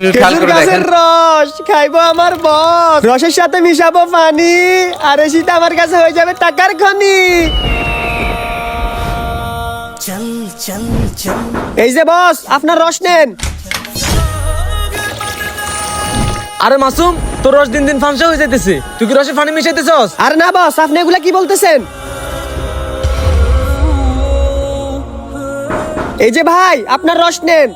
খেজুর গাছের রস খাইবো আমার বস, রসের সাথে মিশাবো পানি, আর সেটা আমার কাছে হয়ে যাবে টাকার খনি। এই যে বস, আপনার রস নেন। আরে মাসুম, তোর রস দিন দিন ফাংশন হয়ে যাইতেছে, তুই কি রসে পানি মিশাইতেছস? আর না বস, আপনি এগুলা কি বলতেছেন? এই যে ভাই, আপনার রস নেন।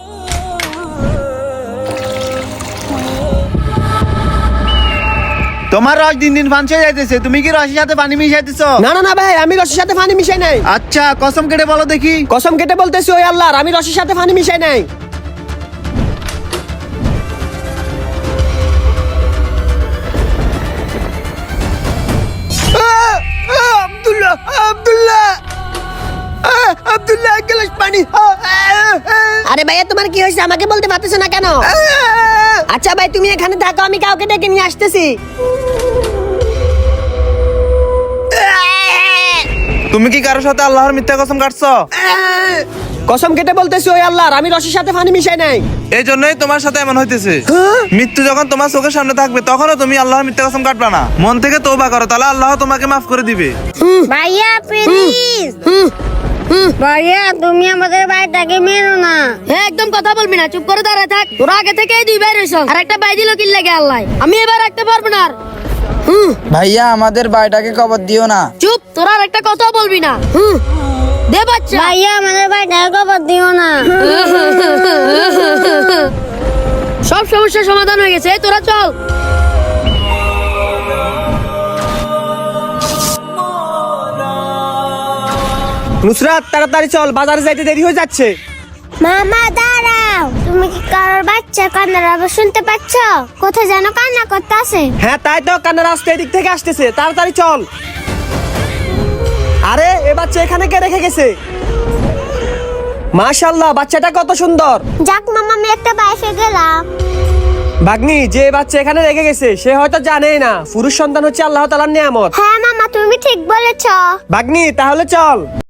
তোমার রস দিন দিন ফাংশন যাইতেছে, তুমি কি রসের সাথে পানি মিশাইতেছো? না না না ভাই, আমি রসের সাথে পানি মিশাই নাই। আচ্ছা, কসম কেটে বলো দেখি। কসম কেটে বলতেছি ওই আল্লাহর, আমি রসের সাথে পানি মিশাই নাই। আব্দুল্লাহ আব্দুল্লাহ আব্দুল্লাহ, এক গ্লাস পানি। আরে ভাইয়া, তোমার কি হয়েছে আমাকে বলতে পারতেছো না কেন? আচ্ছা ভাই, তুমি এখানে থাকো, আমি কাউকে ডেকে নিয়ে আসতেছি। তুমি কি কারোর সাথে আল্লাহর মিথ্যা কসম কাটছো? কসম কেটে বলতেছি ওই আল্লাহর, আমি রসের সাথে পানি মিশাই নাই। এই জন্যই তোমার সাথে এমন হইতেছে। মৃত্যু যখন তোমার চোখের সামনে থাকবে, তখনও তুমি আল্লাহর মিথ্যা কসম কাটবা না। মন থেকে তওবা করো, তাহলে আল্লাহ তোমাকে মাফ করে দিবে। ভাইয়া প্লিজ, ভাইয়া তুমি আমাদের বাড়িটাকে মেরো না। একদম কথা বলবি না, চুপ করে দাঁড়ায় থাক। তোরা আগে থেকে দুই ভাই রইছ, আর একটা ভাই দিল কি লাগে আল্লাহ। আমি এবার রাখতে পারবো না আর। ভাইয়া আমাদের বাড়িটাকে কবর দিও না। চুপ, তোরা আর একটা কথা বলবি না। দে বাচ্চা। ভাইয়া আমাদের বাড়িটাকে কবর দিও না। সব সমস্যার সমাধান হয়ে গেছে, এই তোরা চল। নুসরাত, তাড়াতাড়ি চল, বাজারে যাইতে দেরি হয়ে যাচ্ছে। মামা দাঁড়াও, তুমি কি কারোর বাচ্চা কান্নার আওয়াজ শুনতে পাচ্ছ? কোথায় যেন কান্না করতে আসে। হ্যাঁ তাই তো, কান্নার রাস্তা এদিক থেকে আসতেছে, তাড়াতাড়ি চল। আরে এ বাচ্চা এখানে কে রেখে গেছে? মাশাআল্লাহ, বাচ্চাটা কত সুন্দর। যাক মামা, আমি একটা বাইসে গেলাম। ভাগ্নি, যে বাচ্চা এখানে রেখে গেছে সে হয়তো জানেই না পুরুষ সন্তান হচ্ছে আল্লাহ তাআলার নিয়ামত। হ্যাঁ মামা, তুমি ঠিক বলেছ। ভাগ্নি, তাহলে চল।